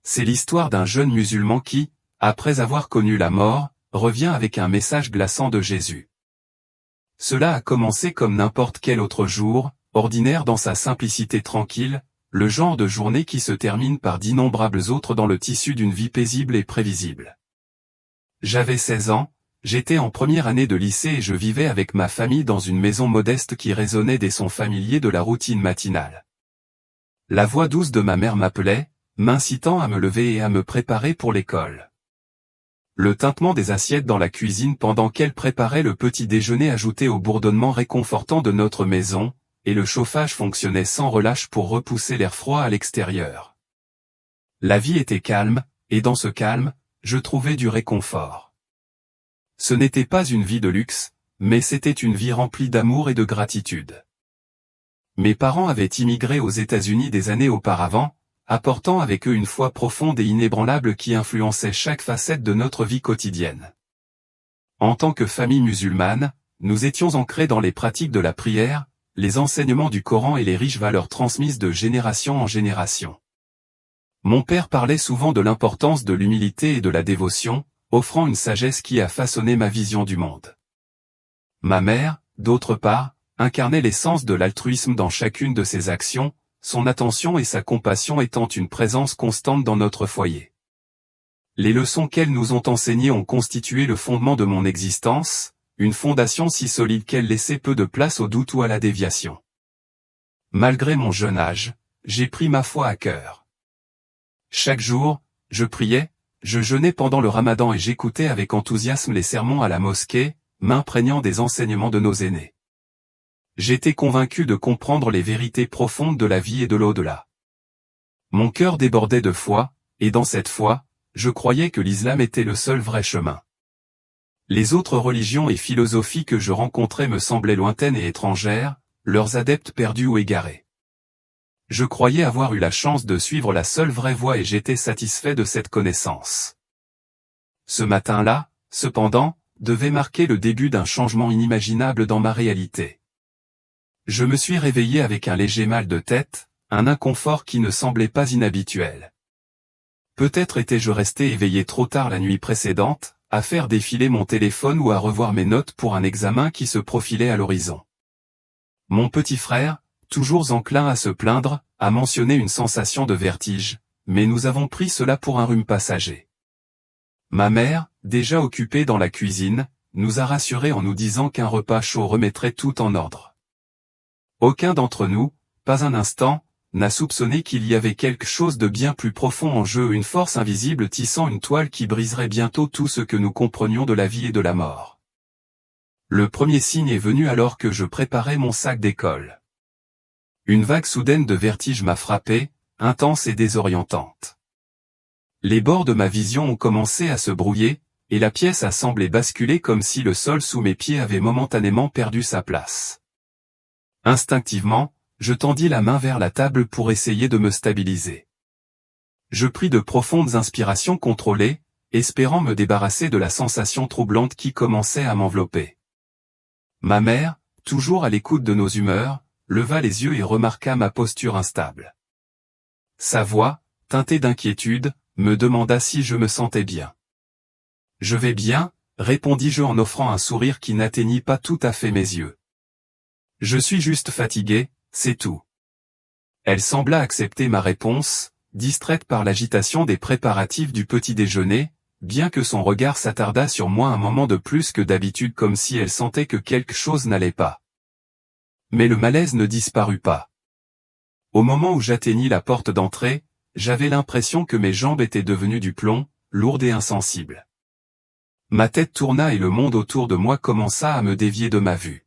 C'est l'histoire d'un jeune musulman qui, après avoir connu la mort, revient avec un message glaçant de Jésus. Cela a commencé comme n'importe quel autre jour, ordinaire dans sa simplicité tranquille, le genre de journée qui se termine par d'innombrables autres dans le tissu d'une vie paisible et prévisible. J'avais 16 ans, j'étais en première année de lycée et je vivais avec ma famille dans une maison modeste qui résonnait des sons familiers de la routine matinale. La voix douce de ma mère m'appelait, m'incitant à me lever et à me préparer pour l'école. Le tintement des assiettes dans la cuisine pendant qu'elle préparait le petit déjeuner ajoutait au bourdonnement réconfortant de notre maison, et le chauffage fonctionnait sans relâche pour repousser l'air froid à l'extérieur. La vie était calme, et dans ce calme, je trouvais du réconfort. Ce n'était pas une vie de luxe, mais c'était une vie remplie d'amour et de gratitude. Mes parents avaient immigré aux États-Unis des années auparavant, apportant avec eux une foi profonde et inébranlable qui influençait chaque facette de notre vie quotidienne. En tant que famille musulmane, nous étions ancrés dans les pratiques de la prière, les enseignements du Coran et les riches valeurs transmises de génération en génération. Mon père parlait souvent de l'importance de l'humilité et de la dévotion, offrant une sagesse qui a façonné ma vision du monde. Ma mère, d'autre part, incarnait l'essence de l'altruisme dans chacune de ses actions, son attention et sa compassion étant une présence constante dans notre foyer. Les leçons qu'elles nous ont enseignées ont constitué le fondement de mon existence, une fondation si solide qu'elle laissait peu de place au doute ou à la déviation. Malgré mon jeune âge, j'ai pris ma foi à cœur. Chaque jour, je priais, je jeûnais pendant le Ramadan et j'écoutais avec enthousiasme les sermons à la mosquée, m'imprégnant des enseignements de nos aînés. J'étais convaincu de comprendre les vérités profondes de la vie et de l'au-delà. Mon cœur débordait de foi, et dans cette foi, je croyais que l'islam était le seul vrai chemin. Les autres religions et philosophies que je rencontrais me semblaient lointaines et étrangères, leurs adeptes perdus ou égarés. Je croyais avoir eu la chance de suivre la seule vraie voie et j'étais satisfait de cette connaissance. Ce matin-là, cependant, devait marquer le début d'un changement inimaginable dans ma réalité. Je me suis réveillé avec un léger mal de tête, un inconfort qui ne semblait pas inhabituel. Peut-être étais-je resté éveillé trop tard la nuit précédente, à faire défiler mon téléphone ou à revoir mes notes pour un examen qui se profilait à l'horizon. Mon petit frère, toujours enclin à se plaindre, a mentionné une sensation de vertige, mais nous avons pris cela pour un rhume passager. Ma mère, déjà occupée dans la cuisine, nous a rassurés en nous disant qu'un repas chaud remettrait tout en ordre. Aucun d'entre nous, pas un instant, n'a soupçonné qu'il y avait quelque chose de bien plus profond en jeu, une force invisible tissant une toile qui briserait bientôt tout ce que nous comprenions de la vie et de la mort. Le premier signe est venu alors que je préparais mon sac d'école. Une vague soudaine de vertige m'a frappé, intense et désorientante. Les bords de ma vision ont commencé à se brouiller, et la pièce a semblé basculer comme si le sol sous mes pieds avait momentanément perdu sa place. Instinctivement, je tendis la main vers la table pour essayer de me stabiliser. Je pris de profondes inspirations contrôlées, espérant me débarrasser de la sensation troublante qui commençait à m'envelopper. Ma mère, toujours à l'écoute de nos humeurs, leva les yeux et remarqua ma posture instable. Sa voix, teintée d'inquiétude, me demanda si je me sentais bien. « Je vais bien », répondis-je en offrant un sourire qui n'atteignit pas tout à fait mes yeux. « Je suis juste fatigué, c'est tout. » Elle sembla accepter ma réponse, distraite par l'agitation des préparatifs du petit déjeuner, bien que son regard s'attardât sur moi un moment de plus que d'habitude comme si elle sentait que quelque chose n'allait pas. Mais le malaise ne disparut pas. Au moment où j'atteignis la porte d'entrée, j'avais l'impression que mes jambes étaient devenues du plomb, lourdes et insensibles. Ma tête tourna et le monde autour de moi commença à me dévier de ma vue.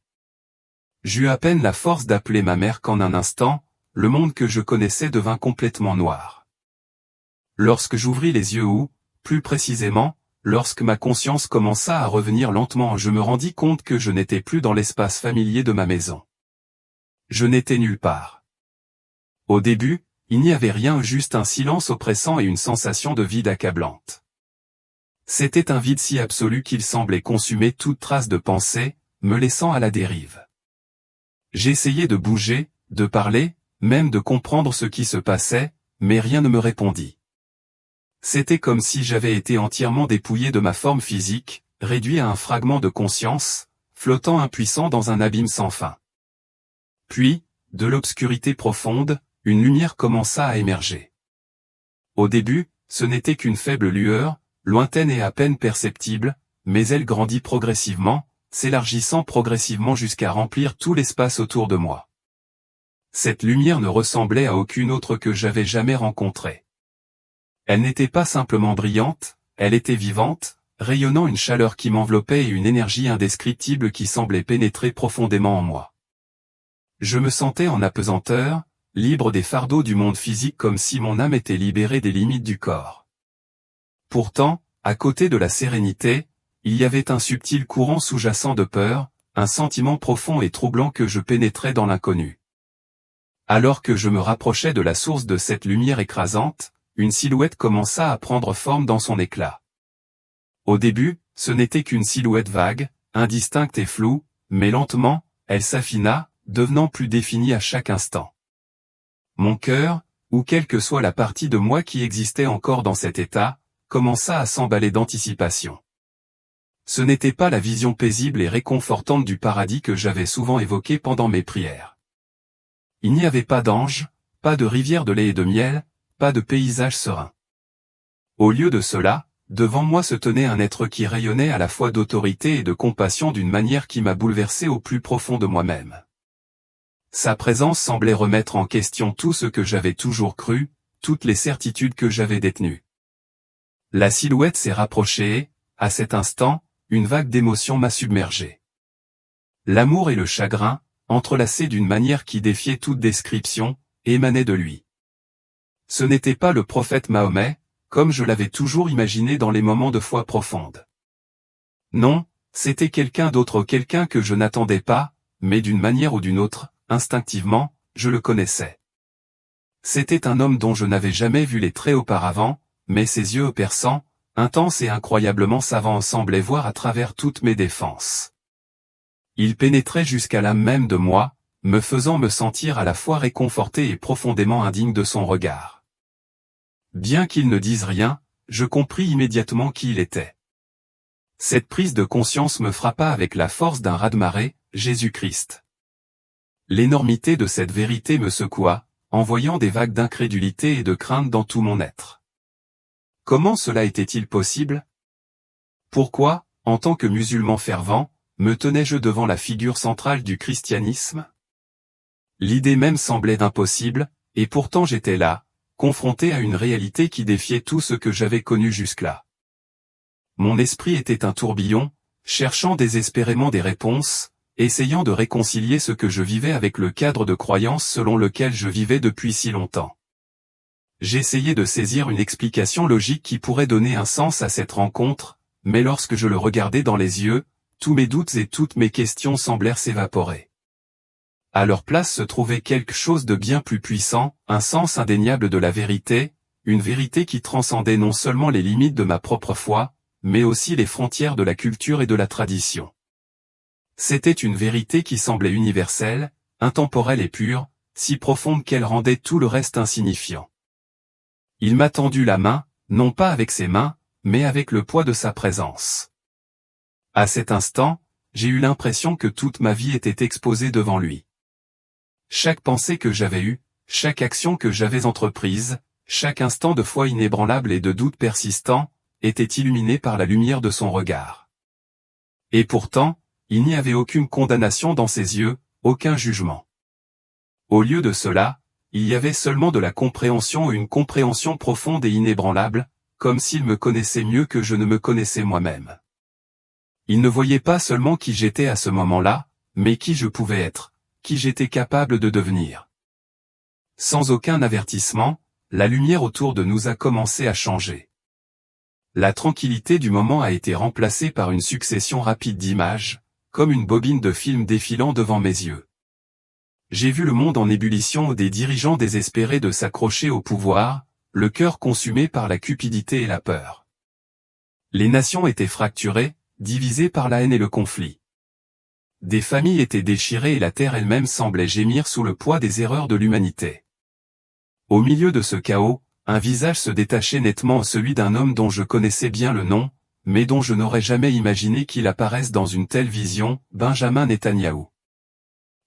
J'eus à peine la force d'appeler ma mère qu'en un instant, le monde que je connaissais devint complètement noir. Lorsque j'ouvris les yeux ou, plus précisément, lorsque ma conscience commença à revenir lentement, je me rendis compte que je n'étais plus dans l'espace familier de ma maison. Je n'étais nulle part. Au début, il n'y avait rien, juste un silence oppressant et une sensation de vide accablante. C'était un vide si absolu qu'il semblait consumer toute trace de pensée, me laissant à la dérive. J'essayais de bouger, de parler, même de comprendre ce qui se passait, mais rien ne me répondit. C'était comme si j'avais été entièrement dépouillé de ma forme physique, réduit à un fragment de conscience, flottant impuissant dans un abîme sans fin. Puis, de l'obscurité profonde, une lumière commença à émerger. Au début, ce n'était qu'une faible lueur, lointaine et à peine perceptible, mais elle grandit progressivement, s'élargissant progressivement jusqu'à remplir tout l'espace autour de moi. Cette lumière ne ressemblait à aucune autre que j'avais jamais rencontrée. Elle n'était pas simplement brillante, elle était vivante, rayonnant une chaleur qui m'enveloppait et une énergie indescriptible qui semblait pénétrer profondément en moi. Je me sentais en apesanteur, libre des fardeaux du monde physique comme si mon âme était libérée des limites du corps. Pourtant, à côté de la sérénité, il y avait un subtil courant sous-jacent de peur, un sentiment profond et troublant que je pénétrais dans l'inconnu. Alors que je me rapprochais de la source de cette lumière écrasante, une silhouette commença à prendre forme dans son éclat. Au début, ce n'était qu'une silhouette vague, indistincte et floue, mais lentement, elle s'affina, devenant plus définie à chaque instant. Mon cœur, ou quelle que soit la partie de moi qui existait encore dans cet état, commença à s'emballer d'anticipation. Ce n'était pas la vision paisible et réconfortante du paradis que j'avais souvent évoquée pendant mes prières. Il n'y avait pas d'anges, pas de rivière de lait et de miel, pas de paysage serein. Au lieu de cela, devant moi se tenait un être qui rayonnait à la fois d'autorité et de compassion d'une manière qui m'a bouleversé au plus profond de moi-même. Sa présence semblait remettre en question tout ce que j'avais toujours cru, toutes les certitudes que j'avais détenues. La silhouette s'est rapprochée et, à cet instant, une vague d'émotions m'a submergé. L'amour et le chagrin, entrelacés d'une manière qui défiait toute description, émanaient de lui. Ce n'était pas le prophète Mahomet, comme je l'avais toujours imaginé dans les moments de foi profonde. Non, c'était quelqu'un d'autre, quelqu'un que je n'attendais pas, mais d'une manière ou d'une autre, instinctivement, je le connaissais. C'était un homme dont je n'avais jamais vu les traits auparavant, mais ses yeux perçants, intenses et incroyablement savants semblaient voir à travers toutes mes défenses. Il pénétrait jusqu'à l'âme même de moi, me faisant me sentir à la fois réconforté et profondément indigne de son regard. Bien qu'il ne dise rien, je compris immédiatement qui il était. Cette prise de conscience me frappa avec la force d'un raz-de-marée, Jésus-Christ. L'énormité de cette vérité me secoua, envoyant des vagues d'incrédulité et de crainte dans tout mon être. Comment cela était-il possible? Pourquoi, en tant que musulman fervent, me tenais-je devant la figure centrale du christianisme? L'idée même semblait impossible, et pourtant j'étais là, confronté à une réalité qui défiait tout ce que j'avais connu jusque-là. Mon esprit était un tourbillon, cherchant désespérément des réponses, essayant de réconcilier ce que je vivais avec le cadre de croyance selon lequel je vivais depuis si longtemps. J'essayais de saisir une explication logique qui pourrait donner un sens à cette rencontre, mais lorsque je le regardais dans les yeux, tous mes doutes et toutes mes questions semblèrent s'évaporer. À leur place se trouvait quelque chose de bien plus puissant, un sens indéniable de la vérité, une vérité qui transcendait non seulement les limites de ma propre foi, mais aussi les frontières de la culture et de la tradition. C'était une vérité qui semblait universelle, intemporelle et pure, si profonde qu'elle rendait tout le reste insignifiant. Il m'a tendu la main, non pas avec ses mains, mais avec le poids de sa présence. À cet instant, j'ai eu l'impression que toute ma vie était exposée devant lui. Chaque pensée que j'avais eue, chaque action que j'avais entreprise, chaque instant de foi inébranlable et de doute persistant, était illuminé par la lumière de son regard. Et pourtant, il n'y avait aucune condamnation dans ses yeux, aucun jugement. Au lieu de cela, il y avait seulement de la compréhension et une compréhension profonde et inébranlable, comme s'il me connaissait mieux que je ne me connaissais moi-même. Il ne voyait pas seulement qui j'étais à ce moment-là, mais qui je pouvais être, qui j'étais capable de devenir. Sans aucun avertissement, la lumière autour de nous a commencé à changer. La tranquillité du moment a été remplacée par une succession rapide d'images, comme une bobine de film défilant devant mes yeux. J'ai vu le monde en ébullition, des dirigeants désespérés de s'accrocher au pouvoir, le cœur consumé par la cupidité et la peur. Les nations étaient fracturées, divisées par la haine et le conflit. Des familles étaient déchirées et la terre elle-même semblait gémir sous le poids des erreurs de l'humanité. Au milieu de ce chaos, un visage se détachait nettement, celui d'un homme dont je connaissais bien le nom, mais dont je n'aurais jamais imaginé qu'il apparaisse dans une telle vision, Benjamin Netanyahou.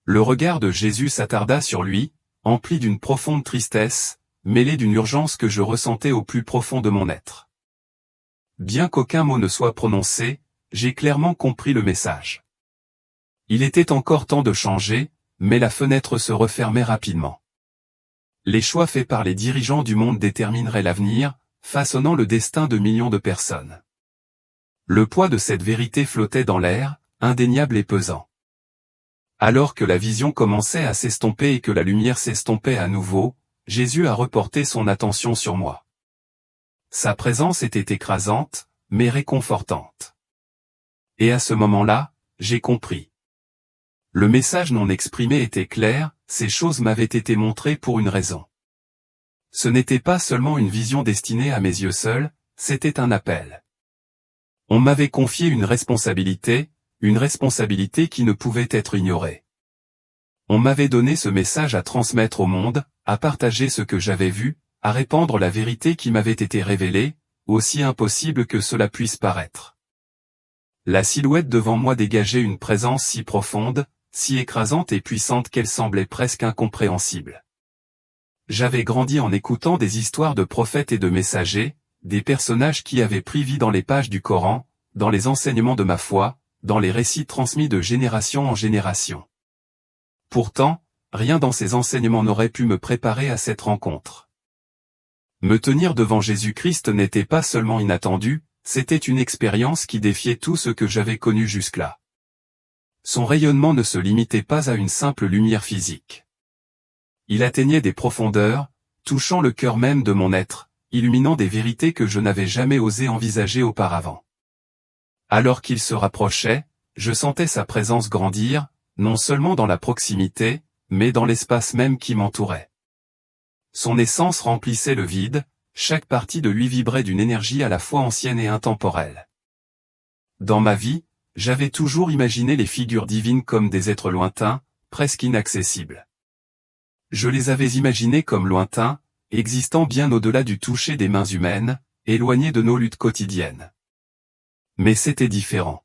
Le regard de Jésus s'attarda sur lui, empli d'une profonde tristesse, mêlée d'une urgence que je ressentais au plus profond de mon être. Bien qu'aucun mot ne soit prononcé, j'ai clairement compris le message. Il était encore temps de changer, mais la fenêtre se refermait rapidement. Les choix faits par les dirigeants du monde détermineraient l'avenir, façonnant le destin de millions de personnes. Le poids de cette vérité flottait dans l'air, indéniable et pesant. Alors que la vision commençait à s'estomper et que la lumière s'estompait à nouveau, Jésus a reporté son attention sur moi. Sa présence était écrasante, mais réconfortante. Et à ce moment-là, j'ai compris. Le message non exprimé était clair, ces choses m'avaient été montrées pour une raison. Ce n'était pas seulement une vision destinée à mes yeux seuls, c'était un appel. On m'avait confié une responsabilité qui ne pouvait être ignorée. On m'avait donné ce message à transmettre au monde, à partager ce que j'avais vu, à répandre la vérité qui m'avait été révélée, aussi impossible que cela puisse paraître. La silhouette devant moi dégageait une présence si profonde, si écrasante et puissante qu'elle semblait presque incompréhensible. J'avais grandi en écoutant des histoires de prophètes et de messagers, des personnages qui avaient pris vie dans les pages du Coran, dans les enseignements de ma foi, dans les récits transmis de génération en génération. Pourtant, rien dans ces enseignements n'aurait pu me préparer à cette rencontre. Me tenir devant Jésus-Christ n'était pas seulement inattendu, c'était une expérience qui défiait tout ce que j'avais connu jusque-là. Son rayonnement ne se limitait pas à une simple lumière physique. Il atteignait des profondeurs, touchant le cœur même de mon être, illuminant des vérités que je n'avais jamais osé envisager auparavant. Alors qu'il se rapprochait, je sentais sa présence grandir, non seulement dans la proximité, mais dans l'espace même qui m'entourait. Son essence remplissait le vide, chaque partie de lui vibrait d'une énergie à la fois ancienne et intemporelle. Dans ma vie, j'avais toujours imaginé les figures divines comme des êtres lointains, presque inaccessibles. Je les avais imaginés comme lointains, existant bien au-delà du toucher des mains humaines, éloignés de nos luttes quotidiennes. Mais c'était différent.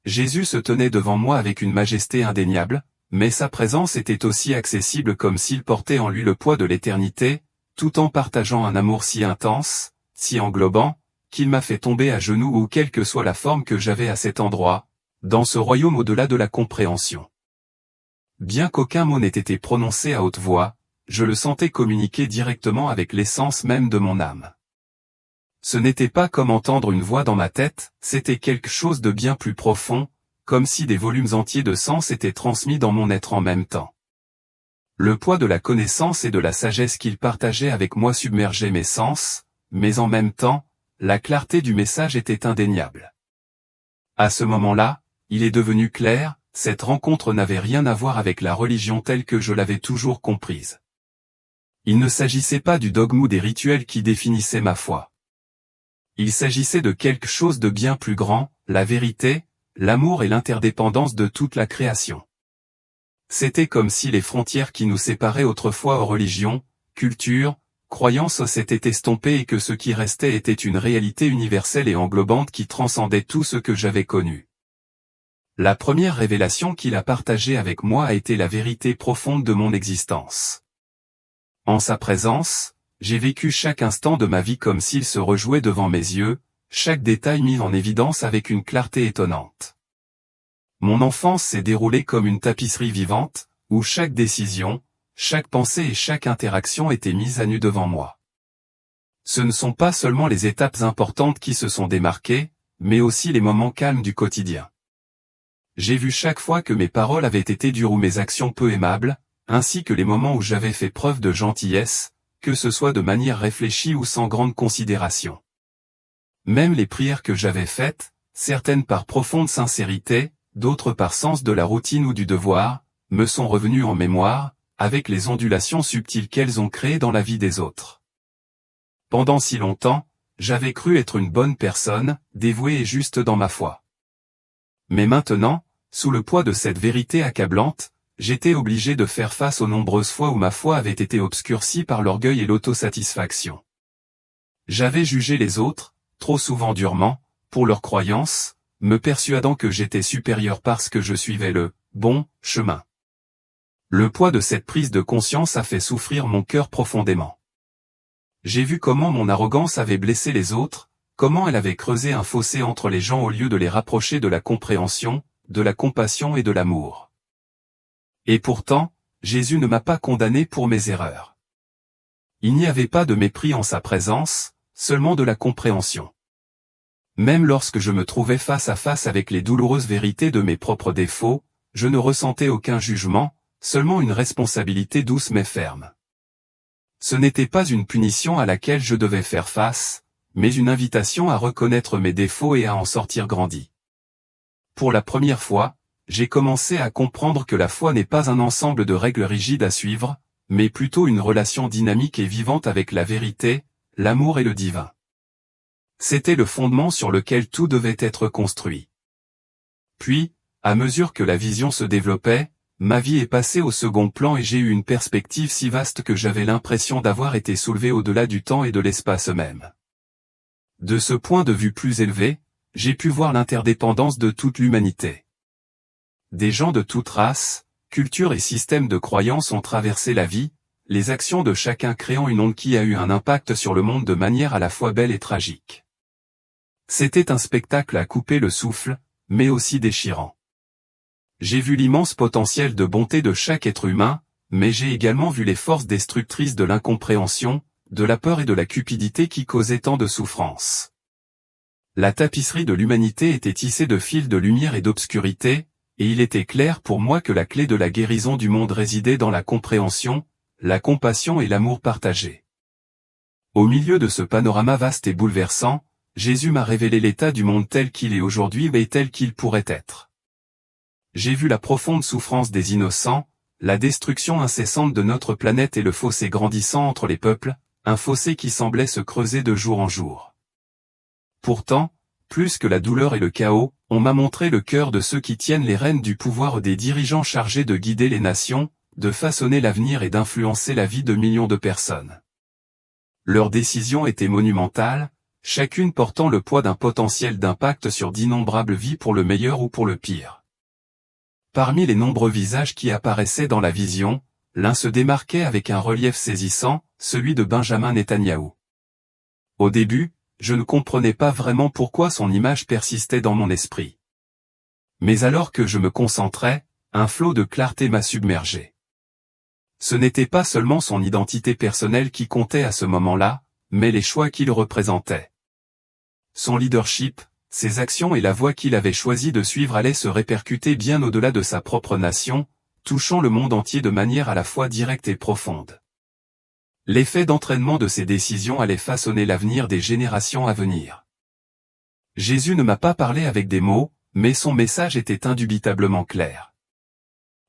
Jésus se tenait devant moi avec une majesté indéniable, mais sa présence était aussi accessible comme s'il portait en lui le poids de l'éternité, tout en partageant un amour si intense, si englobant, qu'il m'a fait tomber à genoux ou quelle que soit la forme que j'avais à cet endroit, dans ce royaume au-delà de la compréhension. Bien qu'aucun mot n'ait été prononcé à haute voix, je le sentais communiquer directement avec l'essence même de mon âme. Ce n'était pas comme entendre une voix dans ma tête, c'était quelque chose de bien plus profond, comme si des volumes entiers de sens étaient transmis dans mon être en même temps. Le poids de la connaissance et de la sagesse qu'il partageait avec moi submergeait mes sens, mais en même temps, la clarté du message était indéniable. À ce moment-là, il est devenu clair, cette rencontre n'avait rien à voir avec la religion telle que je l'avais toujours comprise. Il ne s'agissait pas du dogme ou des rituels qui définissaient ma foi. Il s'agissait de quelque chose de bien plus grand, la vérité, l'amour et l'interdépendance de toute la création. C'était comme si les frontières qui nous séparaient autrefois aux religions, cultures, croyances s'étaient estompées et que ce qui restait était une réalité universelle et englobante qui transcendait tout ce que j'avais connu. La première révélation qu'il a partagée avec moi a été la vérité profonde de mon existence. En sa présence, j'ai vécu chaque instant de ma vie comme s'il se rejouait devant mes yeux, chaque détail mis en évidence avec une clarté étonnante. Mon enfance s'est déroulée comme une tapisserie vivante, où chaque décision, chaque pensée et chaque interaction étaient mises à nu devant moi. Ce ne sont pas seulement les étapes importantes qui se sont démarquées, mais aussi les moments calmes du quotidien. J'ai vu chaque fois que mes paroles avaient été dures ou mes actions peu aimables, ainsi que les moments où j'avais fait preuve de gentillesse, que ce soit de manière réfléchie ou sans grande considération. Même les prières que j'avais faites, certaines par profonde sincérité, d'autres par sens de la routine ou du devoir, me sont revenues en mémoire, avec les ondulations subtiles qu'elles ont créées dans la vie des autres. Pendant si longtemps, j'avais cru être une bonne personne, dévouée et juste dans ma foi. Mais maintenant, sous le poids de cette vérité accablante, j'étais obligé de faire face aux nombreuses fois où ma foi avait été obscurcie par l'orgueil et l'autosatisfaction. J'avais jugé les autres, trop souvent durement, pour leurs croyances, me persuadant que j'étais supérieur parce que je suivais le bon chemin. Le poids de cette prise de conscience a fait souffrir mon cœur profondément. J'ai vu comment mon arrogance avait blessé les autres, comment elle avait creusé un fossé entre les gens au lieu de les rapprocher de la compréhension, de la compassion et de l'amour. Et pourtant, Jésus ne m'a pas condamné pour mes erreurs. Il n'y avait pas de mépris en sa présence, seulement de la compréhension. Même lorsque je me trouvais face à face avec les douloureuses vérités de mes propres défauts, je ne ressentais aucun jugement, seulement une responsabilité douce mais ferme. Ce n'était pas une punition à laquelle je devais faire face, mais une invitation à reconnaître mes défauts et à en sortir grandi. Pour la première fois, j'ai commencé à comprendre que la foi n'est pas un ensemble de règles rigides à suivre, mais plutôt une relation dynamique et vivante avec la vérité, l'amour et le divin. C'était le fondement sur lequel tout devait être construit. Puis, à mesure que la vision se développait, ma vie est passée au second plan et j'ai eu une perspective si vaste que j'avais l'impression d'avoir été soulevé au-delà du temps et de l'espace même. De ce point de vue plus élevé, j'ai pu voir l'interdépendance de toute l'humanité. Des gens de toute race, culture et système de croyance ont traversé la vie, les actions de chacun créant une onde qui a eu un impact sur le monde de manière à la fois belle et tragique. C'était un spectacle à couper le souffle, mais aussi déchirant. J'ai vu l'immense potentiel de bonté de chaque être humain, mais j'ai également vu les forces destructrices de l'incompréhension, de la peur et de la cupidité qui causaient tant de souffrance. La tapisserie de l'humanité était tissée de fils de lumière et d'obscurité, et il était clair pour moi que la clé de la guérison du monde résidait dans la compréhension, la compassion et l'amour partagé. Au milieu de ce panorama vaste et bouleversant, Jésus m'a révélé l'état du monde tel qu'il est aujourd'hui et tel qu'il pourrait être. J'ai vu la profonde souffrance des innocents, la destruction incessante de notre planète et le fossé grandissant entre les peuples, un fossé qui semblait se creuser de jour en jour. Pourtant, plus que la douleur et le chaos, on m'a montré le cœur de ceux qui tiennent les rênes du pouvoir, des dirigeants chargés de guider les nations, de façonner l'avenir et d'influencer la vie de millions de personnes. Leurs décisions étaient monumentales, chacune portant le poids d'un potentiel d'impact sur d'innombrables vies pour le meilleur ou pour le pire. Parmi les nombreux visages qui apparaissaient dans la vision, l'un se démarquait avec un relief saisissant, celui de Benjamin Netanyahou. Au début, je ne comprenais pas vraiment pourquoi son image persistait dans mon esprit. Mais alors que je me concentrais, un flot de clarté m'a submergé. Ce n'était pas seulement son identité personnelle qui comptait à ce moment-là, mais les choix qu'il représentait. Son leadership, ses actions et la voie qu'il avait choisi de suivre allaient se répercuter bien au-delà de sa propre nation, touchant le monde entier de manière à la fois directe et profonde. L'effet d'entraînement de ces décisions allait façonner l'avenir des générations à venir. Jésus ne m'a pas parlé avec des mots, mais son message était indubitablement clair.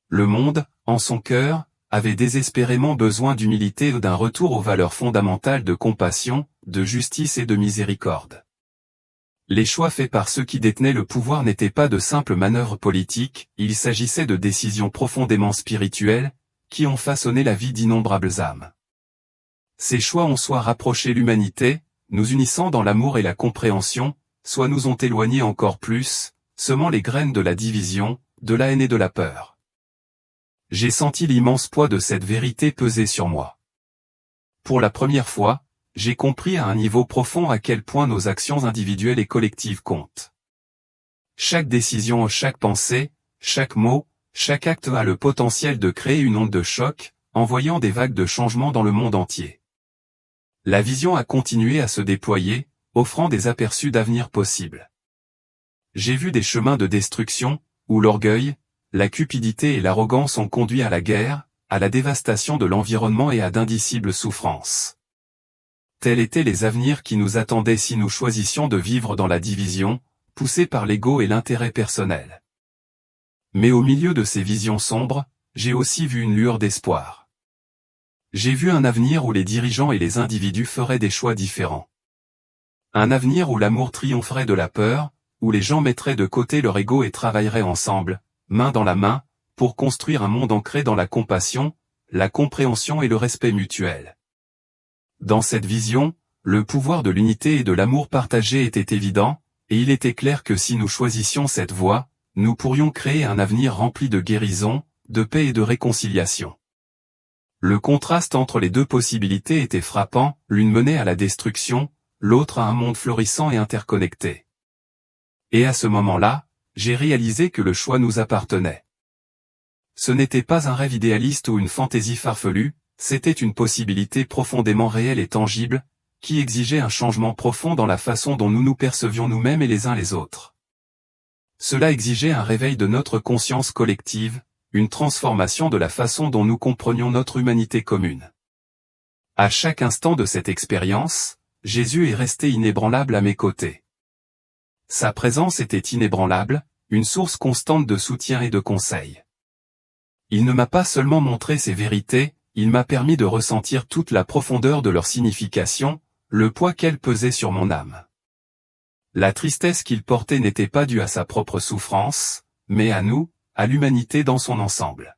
Le monde, en son cœur, avait désespérément besoin d'humilité et d'un retour aux valeurs fondamentales de compassion, de justice et de miséricorde. Les choix faits par ceux qui détenaient le pouvoir n'étaient pas de simples manœuvres politiques, il s'agissait de décisions profondément spirituelles, qui ont façonné la vie d'innombrables âmes. Ces choix ont soit rapproché l'humanité, nous unissant dans l'amour et la compréhension, soit nous ont éloignés encore plus, semant les graines de la division, de la haine et de la peur. J'ai senti l'immense poids de cette vérité peser sur moi. Pour la première fois, j'ai compris à un niveau profond à quel point nos actions individuelles et collectives comptent. Chaque décision, chaque pensée, chaque mot, chaque acte a le potentiel de créer une onde de choc, envoyant des vagues de changement dans le monde entier. La vision a continué à se déployer, offrant des aperçus d'avenir possibles. J'ai vu des chemins de destruction, où l'orgueil, la cupidité et l'arrogance ont conduit à la guerre, à la dévastation de l'environnement et à d'indicibles souffrances. Tels étaient les avenirs qui nous attendaient si nous choisissions de vivre dans la division, poussés par l'ego et l'intérêt personnel. Mais au milieu de ces visions sombres, j'ai aussi vu une lueur d'espoir. J'ai vu un avenir où les dirigeants et les individus feraient des choix différents. Un avenir où l'amour triompherait de la peur, où les gens mettraient de côté leur ego et travailleraient ensemble, main dans la main, pour construire un monde ancré dans la compassion, la compréhension et le respect mutuel. Dans cette vision, le pouvoir de l'unité et de l'amour partagé était évident, et il était clair que si nous choisissions cette voie, nous pourrions créer un avenir rempli de guérison, de paix et de réconciliation. Le contraste entre les deux possibilités était frappant, l'une menait à la destruction, l'autre à un monde florissant et interconnecté. Et à ce moment-là, j'ai réalisé que le choix nous appartenait. Ce n'était pas un rêve idéaliste ou une fantaisie farfelue, c'était une possibilité profondément réelle et tangible, qui exigeait un changement profond dans la façon dont nous nous percevions nous-mêmes et les uns les autres. Cela exigeait un réveil de notre conscience collective, une transformation de la façon dont nous comprenions notre humanité commune. À chaque instant de cette expérience, Jésus est resté inébranlable à mes côtés. Sa présence était inébranlable, une source constante de soutien et de conseil. Il ne m'a pas seulement montré ces vérités, il m'a permis de ressentir toute la profondeur de leur signification, le poids qu'elles pesaient sur mon âme. La tristesse qu'il portait n'était pas due à sa propre souffrance, mais à nous, à l'humanité dans son ensemble.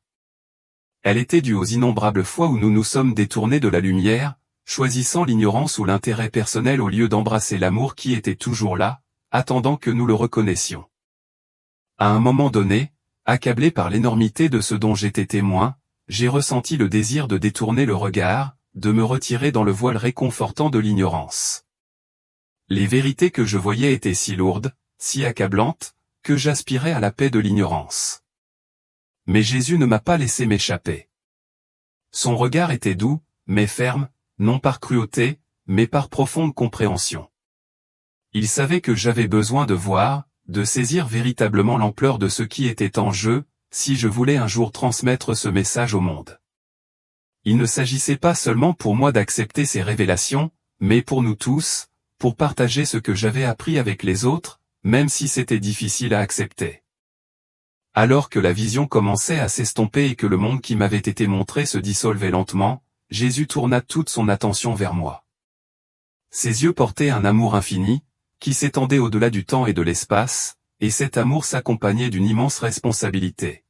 Elle était due aux innombrables fois où nous nous sommes détournés de la lumière, choisissant l'ignorance ou l'intérêt personnel au lieu d'embrasser l'amour qui était toujours là, attendant que nous le reconnaissions. À un moment donné, accablé par l'énormité de ce dont j'étais témoin, j'ai ressenti le désir de détourner le regard, de me retirer dans le voile réconfortant de l'ignorance. Les vérités que je voyais étaient si lourdes, si accablantes, que j'aspirais à la paix de l'ignorance. Mais Jésus ne m'a pas laissé m'échapper. Son regard était doux, mais ferme, non par cruauté, mais par profonde compréhension. Il savait que j'avais besoin de voir, de saisir véritablement l'ampleur de ce qui était en jeu, si je voulais un jour transmettre ce message au monde. Il ne s'agissait pas seulement pour moi d'accepter ces révélations, mais pour nous tous, pour partager ce que j'avais appris avec les autres, même si c'était difficile à accepter. Alors que la vision commençait à s'estomper et que le monde qui m'avait été montré se dissolvait lentement, Jésus tourna toute son attention vers moi. Ses yeux portaient un amour infini, qui s'étendait au-delà du temps et de l'espace, et cet amour s'accompagnait d'une immense responsabilité.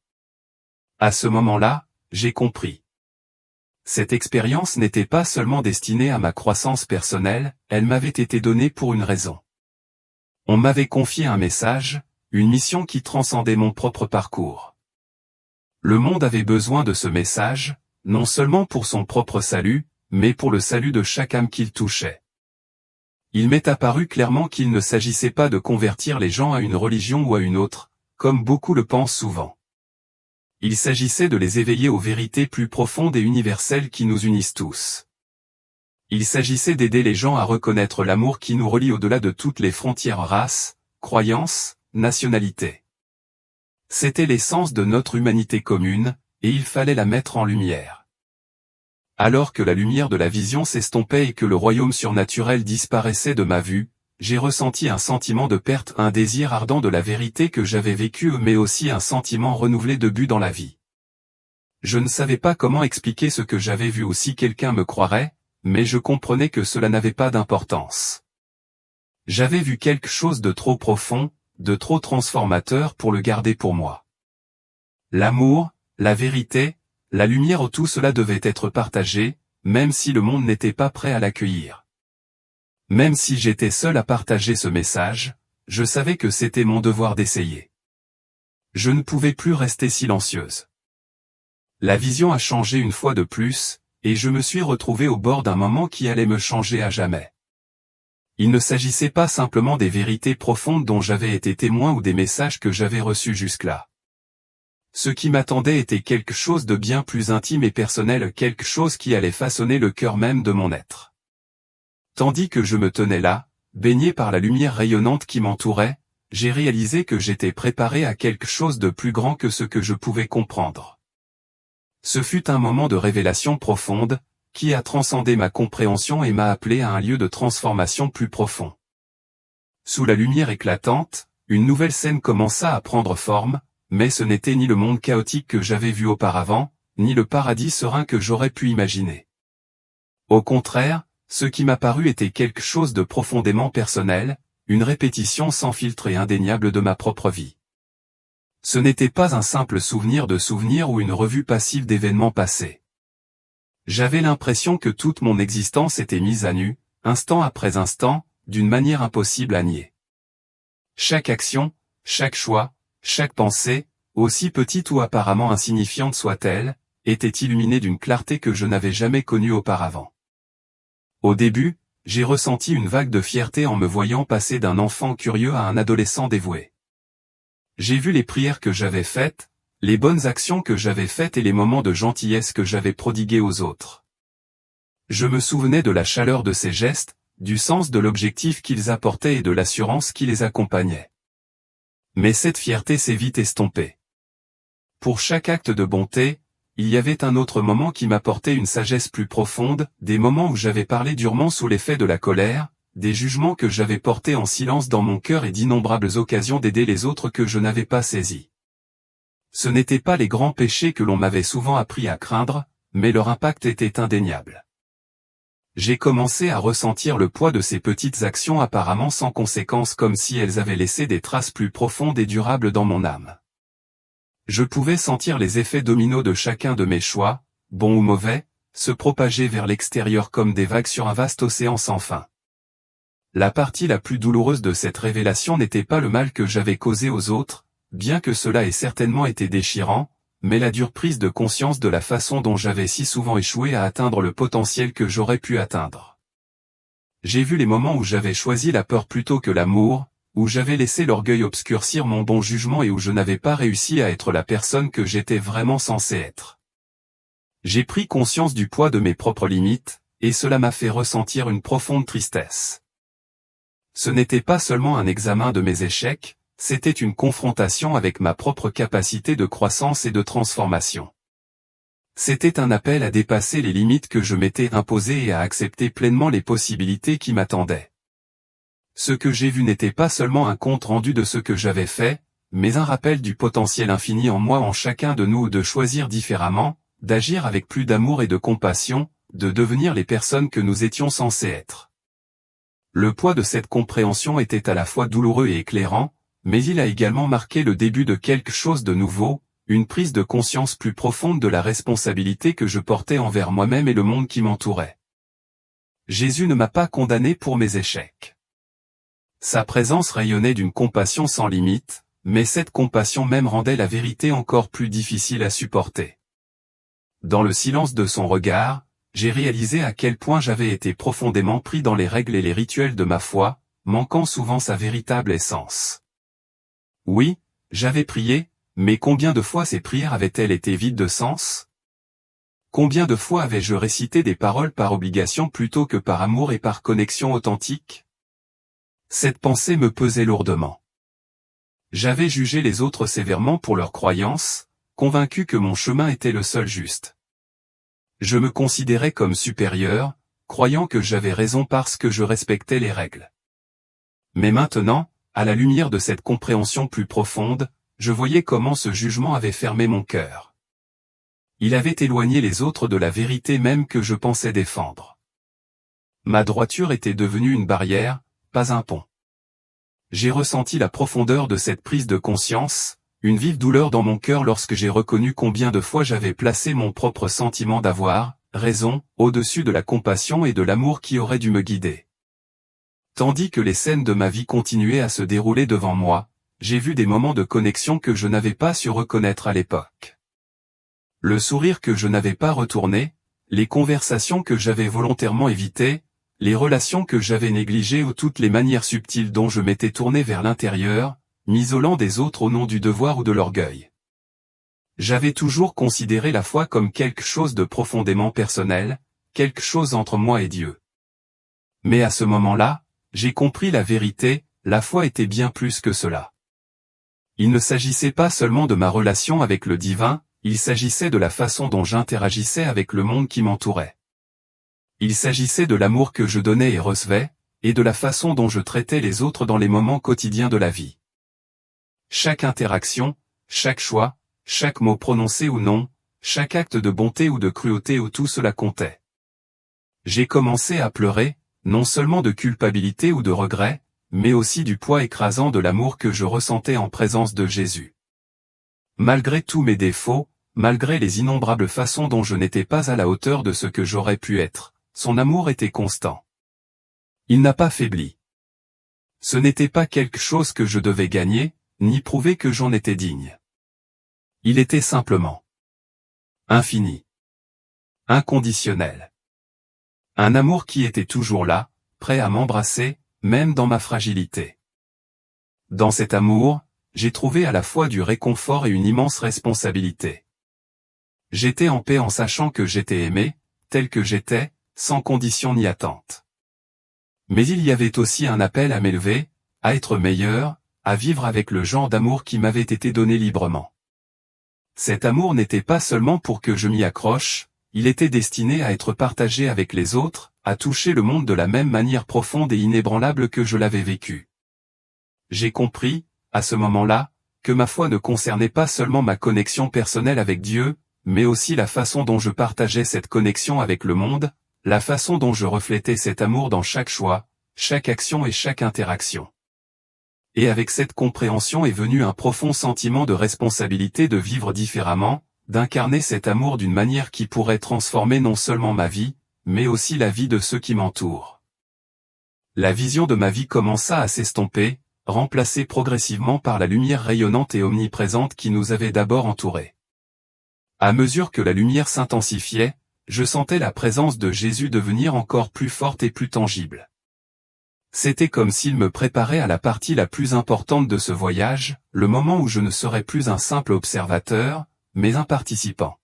À ce moment-là, j'ai compris. Cette expérience n'était pas seulement destinée à ma croissance personnelle, elle m'avait été donnée pour une raison. On m'avait confié un message, une mission qui transcendait mon propre parcours. Le monde avait besoin de ce message, non seulement pour son propre salut, mais pour le salut de chaque âme qu'il touchait. Il m'est apparu clairement qu'il ne s'agissait pas de convertir les gens à une religion ou à une autre, comme beaucoup le pensent souvent. Il s'agissait de les éveiller aux vérités plus profondes et universelles qui nous unissent tous. Il s'agissait d'aider les gens à reconnaître l'amour qui nous relie au-delà de toutes les frontières races, croyances, nationalités. C'était l'essence de notre humanité commune, et il fallait la mettre en lumière. Alors que la lumière de la vision s'estompait et que le royaume surnaturel disparaissait de ma vue, j'ai ressenti un sentiment de perte, un désir ardent de la vérité que j'avais vécue mais aussi un sentiment renouvelé de but dans la vie. Je ne savais pas comment expliquer ce que j'avais vu ou si quelqu'un me croirait, mais je comprenais que cela n'avait pas d'importance. J'avais vu quelque chose de trop profond, de trop transformateur pour le garder pour moi. L'amour, la vérité, la lumière, tout cela devait être partagé, même si le monde n'était pas prêt à l'accueillir. Même si j'étais seul à partager ce message, je savais que c'était mon devoir d'essayer. Je ne pouvais plus rester silencieuse. La vision a changé une fois de plus, et je me suis retrouvé au bord d'un moment qui allait me changer à jamais. Il ne s'agissait pas simplement des vérités profondes dont j'avais été témoin ou des messages que j'avais reçus jusque-là. Ce qui m'attendait était quelque chose de bien plus intime et personnel, quelque chose qui allait façonner le cœur même de mon être. Tandis que je me tenais là, baigné par la lumière rayonnante qui m'entourait, j'ai réalisé que j'étais préparé à quelque chose de plus grand que ce que je pouvais comprendre. Ce fut un moment de révélation profonde, qui a transcendé ma compréhension et m'a appelé à un lieu de transformation plus profond. Sous la lumière éclatante, une nouvelle scène commença à prendre forme, mais ce n'était ni le monde chaotique que j'avais vu auparavant, ni le paradis serein que j'aurais pu imaginer. Au contraire, ce qui m'apparut était quelque chose de profondément personnel, une répétition sans filtre et indéniable de ma propre vie. Ce n'était pas un simple souvenir de souvenirs ou une revue passive d'événements passés. J'avais l'impression que toute mon existence était mise à nu, instant après instant, d'une manière impossible à nier. Chaque action, chaque choix, chaque pensée, aussi petite ou apparemment insignifiante soit-elle, était illuminée d'une clarté que je n'avais jamais connue auparavant. Au début, j'ai ressenti une vague de fierté en me voyant passer d'un enfant curieux à un adolescent dévoué. J'ai vu les prières que j'avais faites, les bonnes actions que j'avais faites et les moments de gentillesse que j'avais prodigués aux autres. Je me souvenais de la chaleur de ces gestes, du sens de l'objectif qu'ils apportaient et de l'assurance qui les accompagnait. Mais cette fierté s'est vite estompée. Pour chaque acte de bonté, il y avait un autre moment qui m'apportait une sagesse plus profonde, des moments où j'avais parlé durement sous l'effet de la colère, des jugements que j'avais portés en silence dans mon cœur et d'innombrables occasions d'aider les autres que je n'avais pas saisies. Ce n'étaient pas les grands péchés que l'on m'avait souvent appris à craindre, mais leur impact était indéniable. J'ai commencé à ressentir le poids de ces petites actions apparemment sans conséquence comme si elles avaient laissé des traces plus profondes et durables dans mon âme. Je pouvais sentir les effets dominos de chacun de mes choix, bons ou mauvais, se propager vers l'extérieur comme des vagues sur un vaste océan sans fin. La partie la plus douloureuse de cette révélation n'était pas le mal que j'avais causé aux autres, bien que cela ait certainement été déchirant, mais la dure prise de conscience de la façon dont j'avais si souvent échoué à atteindre le potentiel que j'aurais pu atteindre. J'ai vu les moments où j'avais choisi la peur plutôt que l'amour, où j'avais laissé l'orgueil obscurcir mon bon jugement et où je n'avais pas réussi à être la personne que j'étais vraiment censé être. J'ai pris conscience du poids de mes propres limites, et cela m'a fait ressentir une profonde tristesse. Ce n'était pas seulement un examen de mes échecs, c'était une confrontation avec ma propre capacité de croissance et de transformation. C'était un appel à dépasser les limites que je m'étais imposées et à accepter pleinement les possibilités qui m'attendaient. Ce que j'ai vu n'était pas seulement un compte-rendu de ce que j'avais fait, mais un rappel du potentiel infini en moi en chacun de nous de choisir différemment, d'agir avec plus d'amour et de compassion, de devenir les personnes que nous étions censés être. Le poids de cette compréhension était à la fois douloureux et éclairant, mais il a également marqué le début de quelque chose de nouveau, une prise de conscience plus profonde de la responsabilité que je portais envers moi-même et le monde qui m'entourait. Jésus ne m'a pas condamné pour mes échecs. Sa présence rayonnait d'une compassion sans limite, mais cette compassion même rendait la vérité encore plus difficile à supporter. Dans le silence de son regard, j'ai réalisé à quel point j'avais été profondément pris dans les règles et les rituels de ma foi, manquant souvent sa véritable essence. Oui, j'avais prié, mais combien de fois ces prières avaient-elles été vides de sens? Combien de fois avais-je récité des paroles par obligation plutôt que par amour et par connexion authentique? Cette pensée me pesait lourdement. J'avais jugé les autres sévèrement pour leurs croyances, convaincu que mon chemin était le seul juste. Je me considérais comme supérieur, croyant que j'avais raison parce que je respectais les règles. Mais maintenant, à la lumière de cette compréhension plus profonde, je voyais comment ce jugement avait fermé mon cœur. Il avait éloigné les autres de la vérité même que je pensais défendre. Ma droiture était devenue une barrière, pas un pont. J'ai ressenti la profondeur de cette prise de conscience, une vive douleur dans mon cœur lorsque j'ai reconnu combien de fois j'avais placé mon propre sentiment d'avoir raison au-dessus de la compassion et de l'amour qui aurait dû me guider. Tandis que les scènes de ma vie continuaient à se dérouler devant moi, j'ai vu des moments de connexion que je n'avais pas su reconnaître à l'époque. Le sourire que je n'avais pas retourné, les conversations que j'avais volontairement évitées, les relations que j'avais négligées ou toutes les manières subtiles dont je m'étais tourné vers l'intérieur, m'isolant des autres au nom du devoir ou de l'orgueil. J'avais toujours considéré la foi comme quelque chose de profondément personnel, quelque chose entre moi et Dieu. Mais à ce moment-là, j'ai compris la vérité, la foi était bien plus que cela. Il ne s'agissait pas seulement de ma relation avec le divin, il s'agissait de la façon dont j'interagissais avec le monde qui m'entourait. Il s'agissait de l'amour que je donnais et recevais, et de la façon dont je traitais les autres dans les moments quotidiens de la vie. Chaque interaction, chaque choix, chaque mot prononcé ou non, chaque acte de bonté ou de cruauté où tout cela comptait. J'ai commencé à pleurer, non seulement de culpabilité ou de regret, mais aussi du poids écrasant de l'amour que je ressentais en présence de Jésus. Malgré tous mes défauts, malgré les innombrables façons dont je n'étais pas à la hauteur de ce que j'aurais pu être, son amour était constant. Il n'a pas faibli. Ce n'était pas quelque chose que je devais gagner, ni prouver que j'en étais digne. Il était simplement infini. Inconditionnel. Un amour qui était toujours là, prêt à m'embrasser, même dans ma fragilité. Dans cet amour, j'ai trouvé à la fois du réconfort et une immense responsabilité. J'étais en paix en sachant que j'étais aimé, tel que j'étais, sans condition ni attente. Mais il y avait aussi un appel à m'élever, à être meilleur, à vivre avec le genre d'amour qui m'avait été donné librement. Cet amour n'était pas seulement pour que je m'y accroche, il était destiné à être partagé avec les autres, à toucher le monde de la même manière profonde et inébranlable que je l'avais vécu. J'ai compris, à ce moment-là, que ma foi ne concernait pas seulement ma connexion personnelle avec Dieu, mais aussi la façon dont je partageais cette connexion avec le monde, la façon dont je reflétais cet amour dans chaque choix, chaque action et chaque interaction. Et avec cette compréhension est venu un profond sentiment de responsabilité de vivre différemment, d'incarner cet amour d'une manière qui pourrait transformer non seulement ma vie, mais aussi la vie de ceux qui m'entourent. La vision de ma vie commença à s'estomper, remplacée progressivement par la lumière rayonnante et omniprésente qui nous avait d'abord entourés. À mesure que la lumière s'intensifiait, je sentais la présence de Jésus devenir encore plus forte et plus tangible. C'était comme s'il me préparait à la partie la plus importante de ce voyage, le moment où je ne serais plus un simple observateur, mais un participant.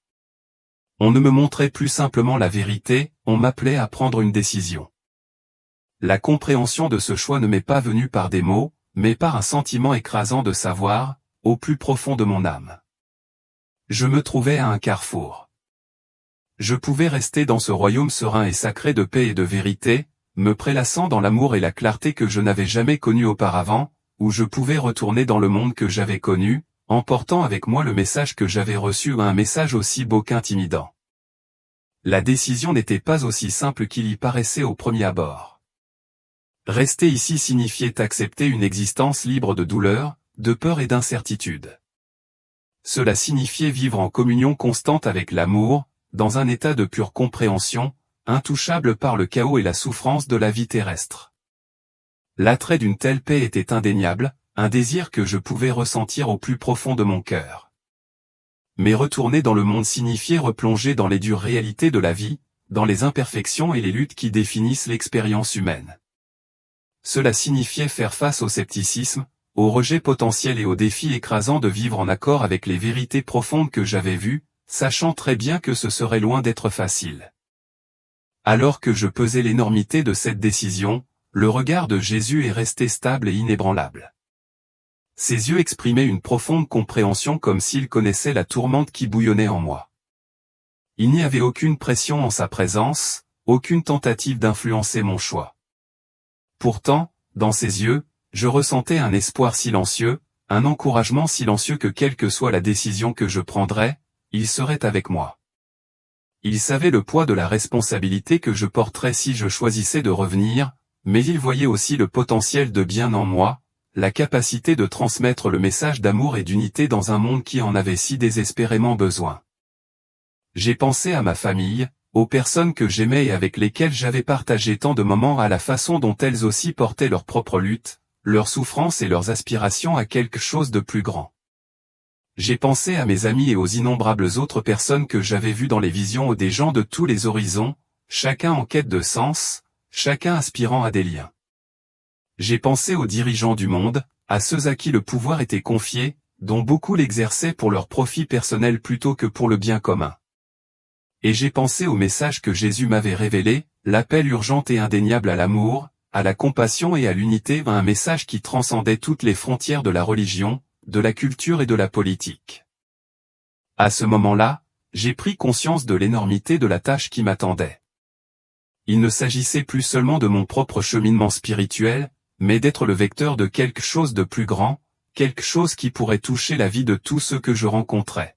On ne me montrait plus simplement la vérité, on m'appelait à prendre une décision. La compréhension de ce choix ne m'est pas venue par des mots, mais par un sentiment écrasant de savoir, au plus profond de mon âme. Je me trouvais à un carrefour. Je pouvais rester dans ce royaume serein et sacré de paix et de vérité, me prélassant dans l'amour et la clarté que je n'avais jamais connus auparavant, ou je pouvais retourner dans le monde que j'avais connu, emportant avec moi le message que j'avais reçu, un message aussi beau qu'intimidant. La décision n'était pas aussi simple qu'il y paraissait au premier abord. Rester ici signifiait accepter une existence libre de douleur, de peur et d'incertitude. Cela signifiait vivre en communion constante avec l'amour, dans un état de pure compréhension, intouchable par le chaos et la souffrance de la vie terrestre. L'attrait d'une telle paix était indéniable, un désir que je pouvais ressentir au plus profond de mon cœur. Mais retourner dans le monde signifiait replonger dans les dures réalités de la vie, dans les imperfections et les luttes qui définissent l'expérience humaine. Cela signifiait faire face au scepticisme, au rejet potentiel et au défi écrasant de vivre en accord avec les vérités profondes que j'avais vues, sachant très bien que ce serait loin d'être facile. Alors que je pesais l'énormité de cette décision, le regard de Jésus est resté stable et inébranlable. Ses yeux exprimaient une profonde compréhension comme s'il connaissait la tourmente qui bouillonnait en moi. Il n'y avait aucune pression en sa présence, aucune tentative d'influencer mon choix. Pourtant, dans ses yeux, je ressentais un espoir silencieux, un encouragement silencieux que quelle que soit la décision que je prendrais, il serait avec moi. Il savait le poids de la responsabilité que je porterais si je choisissais de revenir, mais il voyait aussi le potentiel de bien en moi, la capacité de transmettre le message d'amour et d'unité dans un monde qui en avait si désespérément besoin. J'ai pensé à ma famille, aux personnes que j'aimais et avec lesquelles j'avais partagé tant de moments, à la façon dont elles aussi portaient leurs propres luttes, leurs souffrances et leurs aspirations à quelque chose de plus grand. J'ai pensé à mes amis et aux innombrables autres personnes que j'avais vues dans les visions, des gens de tous les horizons, chacun en quête de sens, chacun aspirant à des liens. J'ai pensé aux dirigeants du monde, à ceux à qui le pouvoir était confié, dont beaucoup l'exerçaient pour leur profit personnel plutôt que pour le bien commun. Et j'ai pensé au message que Jésus m'avait révélé, l'appel urgent et indéniable à l'amour, à la compassion et à l'unité, un message qui transcendait toutes les frontières de la religion, de la culture et de la politique. À ce moment-là, j'ai pris conscience de l'énormité de la tâche qui m'attendait. Il ne s'agissait plus seulement de mon propre cheminement spirituel, mais d'être le vecteur de quelque chose de plus grand, quelque chose qui pourrait toucher la vie de tous ceux que je rencontrais.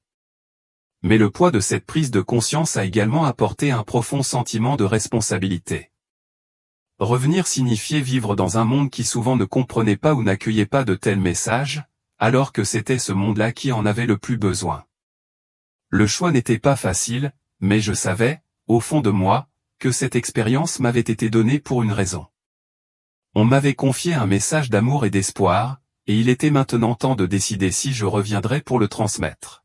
Mais le poids de cette prise de conscience a également apporté un profond sentiment de responsabilité. Revenir signifiait vivre dans un monde qui souvent ne comprenait pas ou n'accueillait pas de tels messages, alors que c'était ce monde-là qui en avait le plus besoin. Le choix n'était pas facile, mais je savais, au fond de moi, que cette expérience m'avait été donnée pour une raison. On m'avait confié un message d'amour et d'espoir, et il était maintenant temps de décider si je reviendrais pour le transmettre.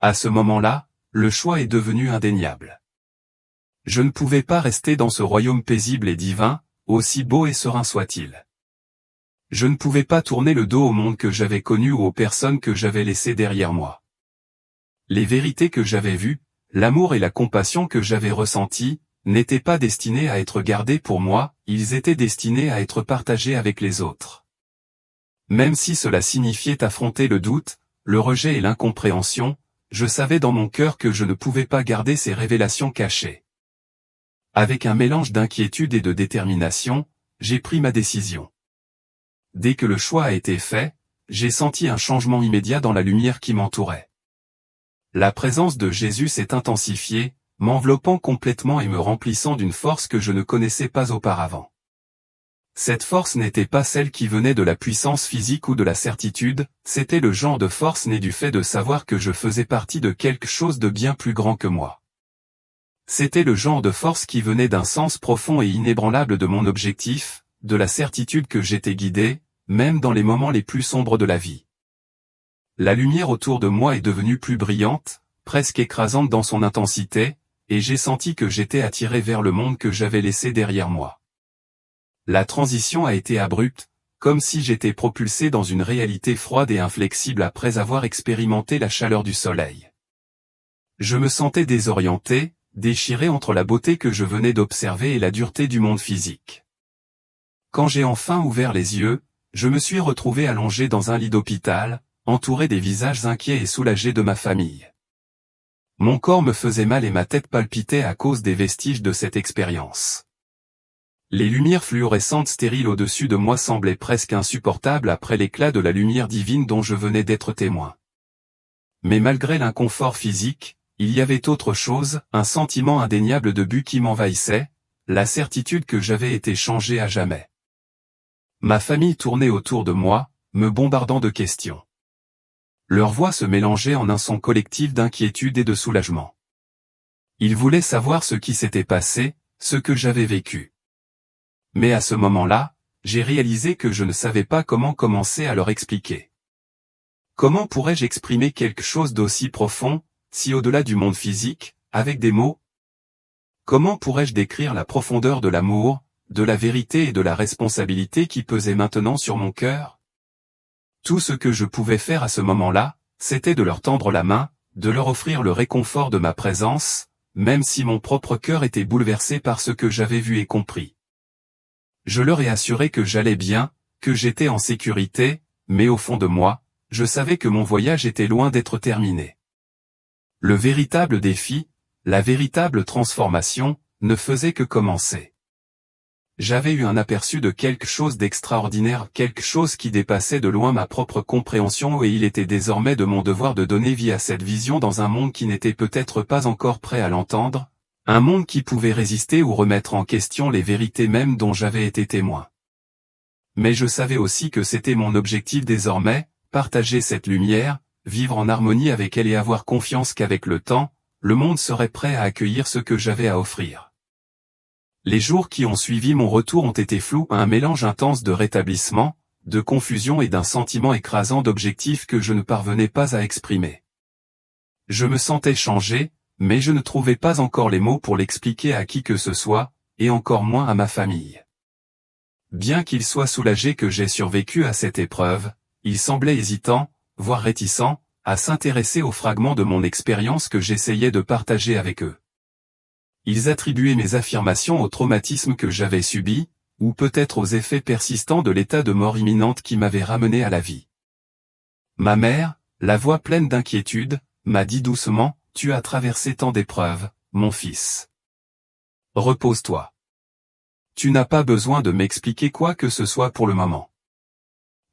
À ce moment-là, le choix est devenu indéniable. Je ne pouvais pas rester dans ce royaume paisible et divin, aussi beau et serein soit-il. Je ne pouvais pas tourner le dos au monde que j'avais connu ou aux personnes que j'avais laissées derrière moi. Les vérités que j'avais vues, l'amour et la compassion que j'avais ressentis, n'étaient pas destinés à être gardés pour moi, ils étaient destinés à être partagés avec les autres. Même si cela signifiait affronter le doute, le rejet et l'incompréhension, je savais dans mon cœur que je ne pouvais pas garder ces révélations cachées. Avec un mélange d'inquiétude et de détermination, j'ai pris ma décision. Dès que le choix a été fait, j'ai senti un changement immédiat dans la lumière qui m'entourait. La présence de Jésus s'est intensifiée, m'enveloppant complètement et me remplissant d'une force que je ne connaissais pas auparavant. Cette force n'était pas celle qui venait de la puissance physique ou de la certitude, c'était le genre de force née du fait de savoir que je faisais partie de quelque chose de bien plus grand que moi. C'était le genre de force qui venait d'un sens profond et inébranlable de mon objectif, de la certitude que j'étais guidé, même dans les moments les plus sombres de la vie. La lumière autour de moi est devenue plus brillante, presque écrasante dans son intensité, et j'ai senti que j'étais attiré vers le monde que j'avais laissé derrière moi. La transition a été abrupte, comme si j'étais propulsé dans une réalité froide et inflexible après avoir expérimenté la chaleur du soleil. Je me sentais désorienté, déchiré entre la beauté que je venais d'observer et la dureté du monde physique. Quand j'ai enfin ouvert les yeux, je me suis retrouvé allongé dans un lit d'hôpital, entouré des visages inquiets et soulagés de ma famille. Mon corps me faisait mal et ma tête palpitait à cause des vestiges de cette expérience. Les lumières fluorescentes stériles au-dessus de moi semblaient presque insupportables après l'éclat de la lumière divine dont je venais d'être témoin. Mais malgré l'inconfort physique, il y avait autre chose, un sentiment indéniable de but qui m'envahissait, la certitude que j'avais été changé à jamais. Ma famille tournait autour de moi, me bombardant de questions. Leurs voix se mélangeaient en un son collectif d'inquiétude et de soulagement. Ils voulaient savoir ce qui s'était passé, ce que j'avais vécu. Mais à ce moment-là, j'ai réalisé que je ne savais pas comment commencer à leur expliquer. Comment pourrais-je exprimer quelque chose d'aussi profond, si au-delà du monde physique, avec des mots? Comment pourrais-je décrire la profondeur de l'amour, de la vérité et de la responsabilité qui pesaient maintenant sur mon cœur? Tout ce que je pouvais faire à ce moment-là, c'était de leur tendre la main, de leur offrir le réconfort de ma présence, même si mon propre cœur était bouleversé par ce que j'avais vu et compris. Je leur ai assuré que j'allais bien, que j'étais en sécurité, mais au fond de moi, je savais que mon voyage était loin d'être terminé. Le véritable défi, la véritable transformation, ne faisait que commencer. J'avais eu un aperçu de quelque chose d'extraordinaire, quelque chose qui dépassait de loin ma propre compréhension et il était désormais de mon devoir de donner vie à cette vision dans un monde qui n'était peut-être pas encore prêt à l'entendre, un monde qui pouvait résister ou remettre en question les vérités mêmes dont j'avais été témoin. Mais je savais aussi que c'était mon objectif désormais, partager cette lumière, vivre en harmonie avec elle et avoir confiance qu'avec le temps, le monde serait prêt à accueillir ce que j'avais à offrir. Les jours qui ont suivi mon retour ont été flous, un mélange intense de rétablissement, de confusion et d'un sentiment écrasant d'objectifs que je ne parvenais pas à exprimer. Je me sentais changé, mais je ne trouvais pas encore les mots pour l'expliquer à qui que ce soit, et encore moins à ma famille. Bien qu'il soit soulagé que j'aie survécu à cette épreuve, il semblait hésitant, voire réticent, à s'intéresser aux fragments de mon expérience que j'essayais de partager avec eux. Ils attribuaient mes affirmations au traumatisme que j'avais subi, ou peut-être aux effets persistants de l'état de mort imminente qui m'avait ramené à la vie. Ma mère, la voix pleine d'inquiétude, m'a dit doucement, « Tu as traversé tant d'épreuves, mon fils. Repose-toi. Tu n'as pas besoin de m'expliquer quoi que ce soit pour le moment. »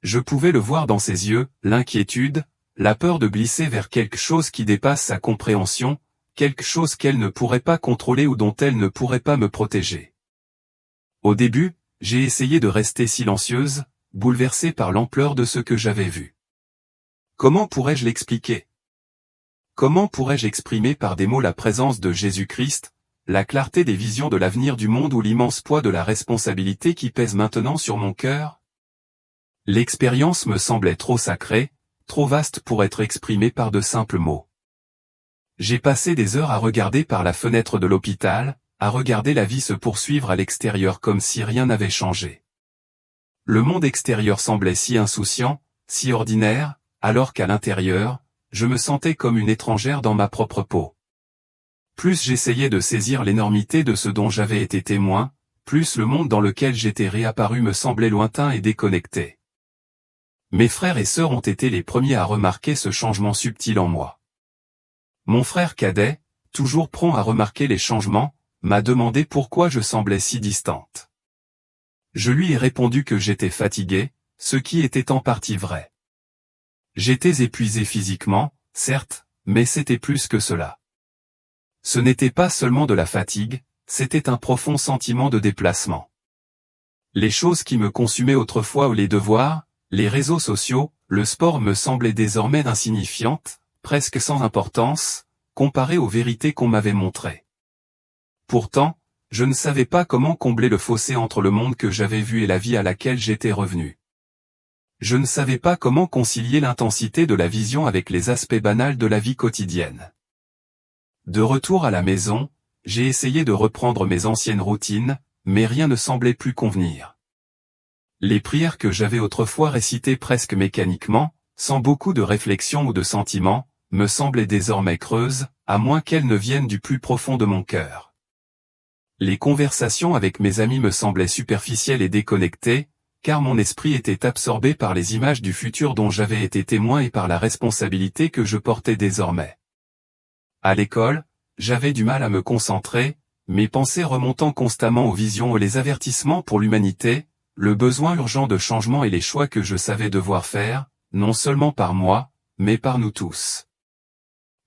Je pouvais le voir dans ses yeux, l'inquiétude, la peur de glisser vers quelque chose qui dépasse sa compréhension, quelque chose qu'elle ne pourrait pas contrôler ou dont elle ne pourrait pas me protéger. Au début, j'ai essayé de rester silencieuse, bouleversée par l'ampleur de ce que j'avais vu. Comment pourrais-je l'expliquer? Comment pourrais-je exprimer par des mots la présence de Jésus-Christ, la clarté des visions de l'avenir du monde ou l'immense poids de la responsabilité qui pèse maintenant sur mon cœur? L'expérience me semblait trop sacrée, trop vaste pour être exprimée par de simples mots. J'ai passé des heures à regarder par la fenêtre de l'hôpital, à regarder la vie se poursuivre à l'extérieur comme si rien n'avait changé. Le monde extérieur semblait si insouciant, si ordinaire, alors qu'à l'intérieur, je me sentais comme une étrangère dans ma propre peau. Plus j'essayais de saisir l'énormité de ce dont j'avais été témoin, plus le monde dans lequel j'étais réapparu me semblait lointain et déconnecté. Mes frères et sœurs ont été les premiers à remarquer ce changement subtil en moi. Mon frère cadet, toujours prompt à remarquer les changements, m'a demandé pourquoi je semblais si distante. Je lui ai répondu que j'étais fatigué, ce qui était en partie vrai. J'étais épuisé physiquement, certes, mais c'était plus que cela. Ce n'était pas seulement de la fatigue, c'était un profond sentiment de déplacement. Les choses qui me consumaient autrefois ou les devoirs, les réseaux sociaux, le sport me semblaient désormais insignifiantes, presque sans importance, comparées aux vérités qu'on m'avait montrées. Pourtant, je ne savais pas comment combler le fossé entre le monde que j'avais vu et la vie à laquelle j'étais revenu. Je ne savais pas comment concilier l'intensité de la vision avec les aspects banals de la vie quotidienne. De retour à la maison, j'ai essayé de reprendre mes anciennes routines, mais rien ne semblait plus convenir. Les prières que j'avais autrefois récitées presque mécaniquement, sans beaucoup de réflexion ou de sentiment, me semblaient désormais creuses, à moins qu'elles ne viennent du plus profond de mon cœur. Les conversations avec mes amis me semblaient superficielles et déconnectées, car mon esprit était absorbé par les images du futur dont j'avais été témoin et par la responsabilité que je portais désormais. À l'école, j'avais du mal à me concentrer, mes pensées remontant constamment aux visions et les avertissements pour l'humanité, le besoin urgent de changement et les choix que je savais devoir faire, non seulement par moi, mais par nous tous.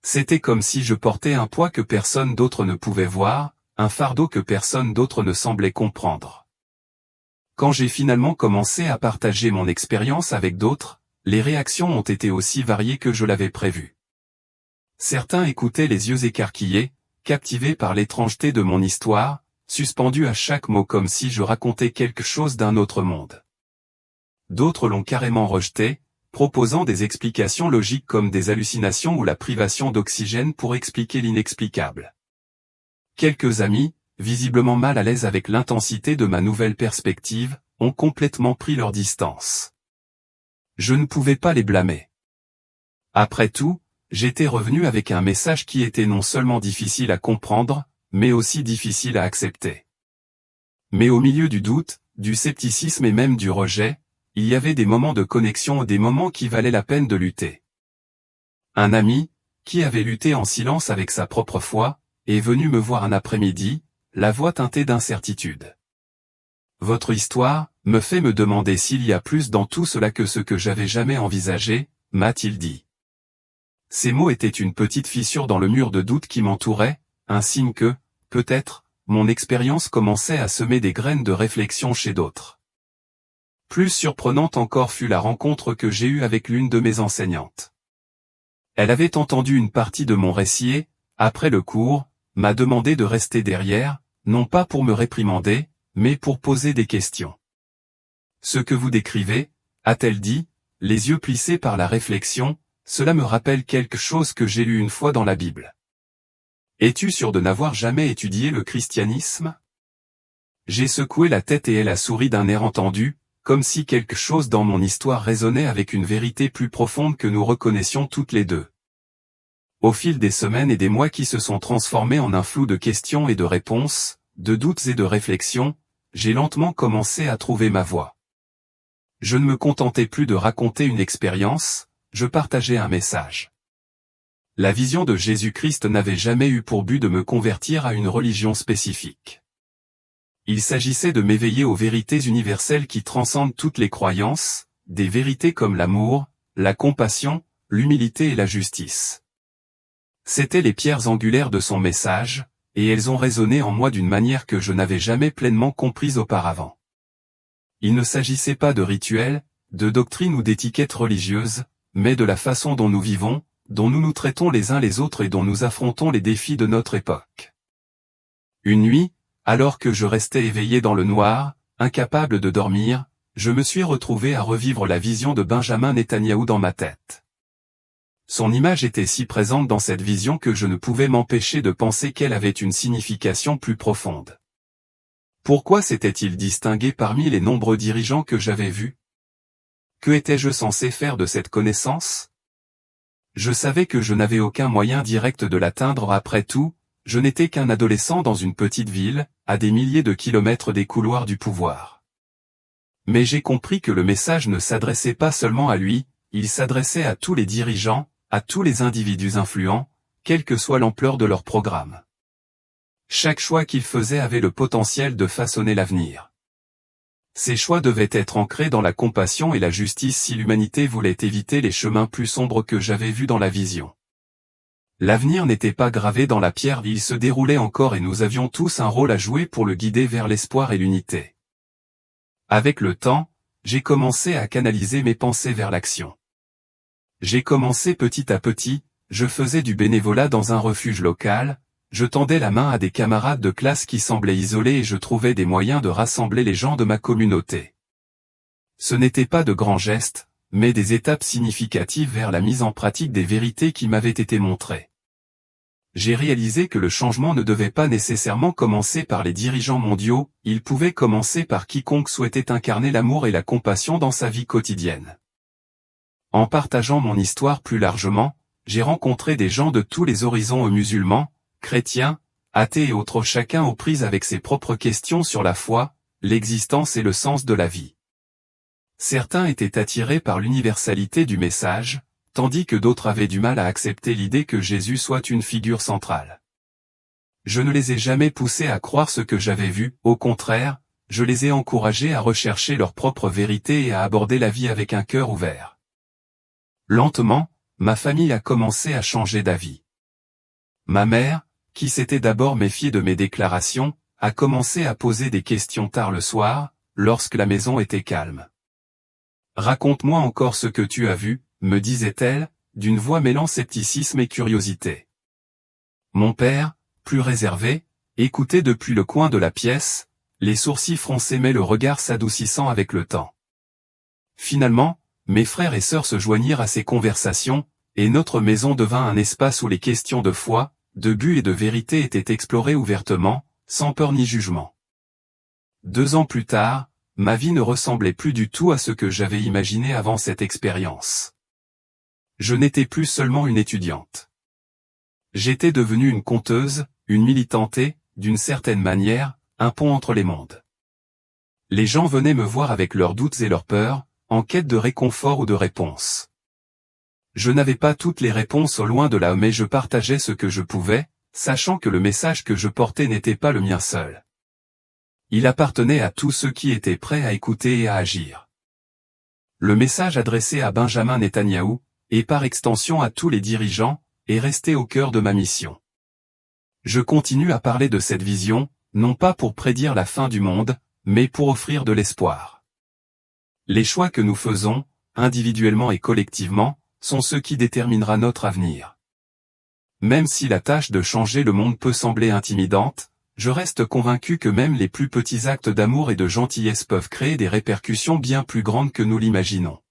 C'était comme si je portais un poids que personne d'autre ne pouvait voir, un fardeau que personne d'autre ne semblait comprendre. Quand j'ai finalement commencé à partager mon expérience avec d'autres, les réactions ont été aussi variées que je l'avais prévu. Certains écoutaient les yeux écarquillés, captivés par l'étrangeté de mon histoire, suspendus à chaque mot comme si je racontais quelque chose d'un autre monde. D'autres l'ont carrément rejeté, proposant des explications logiques comme des hallucinations ou la privation d'oxygène pour expliquer l'inexplicable. Quelques amis, visiblement mal à l'aise avec l'intensité de ma nouvelle perspective, ont complètement pris leur distance. Je ne pouvais pas les blâmer. Après tout, j'étais revenu avec un message qui était non seulement difficile à comprendre, mais aussi difficile à accepter. Mais au milieu du doute, du scepticisme et même du rejet, il y avait des moments de connexion et des moments qui valaient la peine de lutter. Un ami, qui avait lutté en silence avec sa propre foi, est venu me voir un après-midi, la voix teintée d'incertitude. Votre histoire me fait me demander s'il y a plus dans tout cela que ce que j'avais jamais envisagé, m'a-t-il dit. Ces mots étaient une petite fissure dans le mur de doute qui m'entourait, un signe que, peut-être, mon expérience commençait à semer des graines de réflexion chez d'autres. Plus surprenante encore fut la rencontre que j'ai eue avec l'une de mes enseignantes. Elle avait entendu une partie de mon récit et, après le cours, m'a demandé de rester derrière, non pas pour me réprimander, mais pour poser des questions. Ce que vous décrivez, a-t-elle dit, les yeux plissés par la réflexion, cela me rappelle quelque chose que j'ai lu une fois dans la Bible. Es-tu sûr de n'avoir jamais étudié le christianisme? J'ai secoué la tête et elle a souri d'un air entendu, comme si quelque chose dans mon histoire résonnait avec une vérité plus profonde que nous reconnaissions toutes les deux. Au fil des semaines et des mois qui se sont transformés en un flou de questions et de réponses, de doutes et de réflexions, j'ai lentement commencé à trouver ma voie. Je ne me contentais plus de raconter une expérience, je partageais un message. La vision de Jésus-Christ n'avait jamais eu pour but de me convertir à une religion spécifique. Il s'agissait de m'éveiller aux vérités universelles qui transcendent toutes les croyances, des vérités comme l'amour, la compassion, l'humilité et la justice. C'étaient les pierres angulaires de son message, et elles ont résonné en moi d'une manière que je n'avais jamais pleinement comprise auparavant. Il ne s'agissait pas de rituels, de doctrines ou d'étiquettes religieuses, mais de la façon dont nous vivons, dont nous nous traitons les uns les autres et dont nous affrontons les défis de notre époque. Une nuit, alors que je restais éveillé dans le noir, incapable de dormir, je me suis retrouvé à revivre la vision de Benjamin Netanyahou dans ma tête. Son image était si présente dans cette vision que je ne pouvais m'empêcher de penser qu'elle avait une signification plus profonde. Pourquoi s'était-il distingué parmi les nombreux dirigeants que j'avais vus? Que étais-je censé faire de cette connaissance? Je savais que je n'avais aucun moyen direct de l'atteindre. Après tout, je n'étais qu'un adolescent dans une petite ville, à des milliers de kilomètres des couloirs du pouvoir. Mais j'ai compris que le message ne s'adressait pas seulement à lui, il s'adressait à tous les dirigeants, à tous les individus influents, quelle que soit l'ampleur de leur programme. Chaque choix qu'ils faisaient avait le potentiel de façonner l'avenir. Ces choix devaient être ancrés dans la compassion et la justice si l'humanité voulait éviter les chemins plus sombres que j'avais vus dans la vision. L'avenir n'était pas gravé dans la pierre, il se déroulait encore et nous avions tous un rôle à jouer pour le guider vers l'espoir et l'unité. Avec le temps, j'ai commencé à canaliser mes pensées vers l'action. J'ai commencé petit à petit, je faisais du bénévolat dans un refuge local, je tendais la main à des camarades de classe qui semblaient isolés et je trouvais des moyens de rassembler les gens de ma communauté. Ce n'étaient pas de grands gestes, mais des étapes significatives vers la mise en pratique des vérités qui m'avaient été montrées. J'ai réalisé que le changement ne devait pas nécessairement commencer par les dirigeants mondiaux, il pouvait commencer par quiconque souhaitait incarner l'amour et la compassion dans sa vie quotidienne. En partageant mon histoire plus largement, j'ai rencontré des gens de tous les horizons, musulmans, chrétiens, athées et autres, chacun aux prises avec ses propres questions sur la foi, l'existence et le sens de la vie. Certains étaient attirés par l'universalité du message, tandis que d'autres avaient du mal à accepter l'idée que Jésus soit une figure centrale. Je ne les ai jamais poussés à croire ce que j'avais vu, au contraire, je les ai encouragés à rechercher leur propre vérité et à aborder la vie avec un cœur ouvert. Lentement, ma famille a commencé à changer d'avis. Ma mère, qui s'était d'abord méfiée de mes déclarations, a commencé à poser des questions tard le soir, lorsque la maison était calme. « Raconte-moi encore ce que tu as vu », me disait-elle, d'une voix mêlant scepticisme et curiosité. Mon père, plus réservé, écoutait depuis le coin de la pièce, les sourcils froncés mais le regard s'adoucissant avec le temps. Finalement, mes frères et sœurs se joignirent à ces conversations, et notre maison devint un espace où les questions de foi, de but et de vérité étaient explorées ouvertement, sans peur ni jugement. 2 ans plus tard, ma vie ne ressemblait plus du tout à ce que j'avais imaginé avant cette expérience. Je n'étais plus seulement une étudiante. J'étais devenue une conteuse, une militante et, d'une certaine manière, un pont entre les mondes. Les gens venaient me voir avec leurs doutes et leurs peurs, en quête de réconfort ou de réponses. Je n'avais pas toutes les réponses au loin de là, mais je partageais ce que je pouvais, sachant que le message que je portais n'était pas le mien seul. Il appartenait à tous ceux qui étaient prêts à écouter et à agir. Le message adressé à Benjamin Netanyahou, et par extension à tous les dirigeants, est resté au cœur de ma mission. Je continue à parler de cette vision, non pas pour prédire la fin du monde, mais pour offrir de l'espoir. Les choix que nous faisons, individuellement et collectivement, sont ceux qui déterminera notre avenir. Même si la tâche de changer le monde peut sembler intimidante, je reste convaincu que même les plus petits actes d'amour et de gentillesse peuvent créer des répercussions bien plus grandes que nous l'imaginons.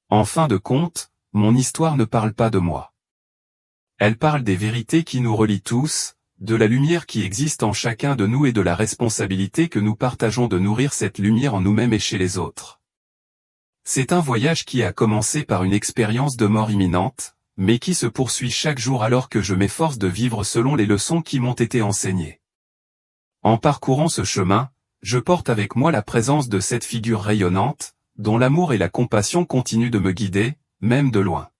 En fin de compte, mon histoire ne parle pas de moi. Elle parle des vérités qui nous relient tous, de la lumière qui existe en chacun de nous et de la responsabilité que nous partageons de nourrir cette lumière en nous-mêmes et chez les autres. C'est un voyage qui a commencé par une expérience de mort imminente, mais qui se poursuit chaque jour alors que je m'efforce de vivre selon les leçons qui m'ont été enseignées. En parcourant ce chemin, je porte avec moi la présence de cette figure rayonnante, dont l'amour et la compassion continuent de me guider, même de loin.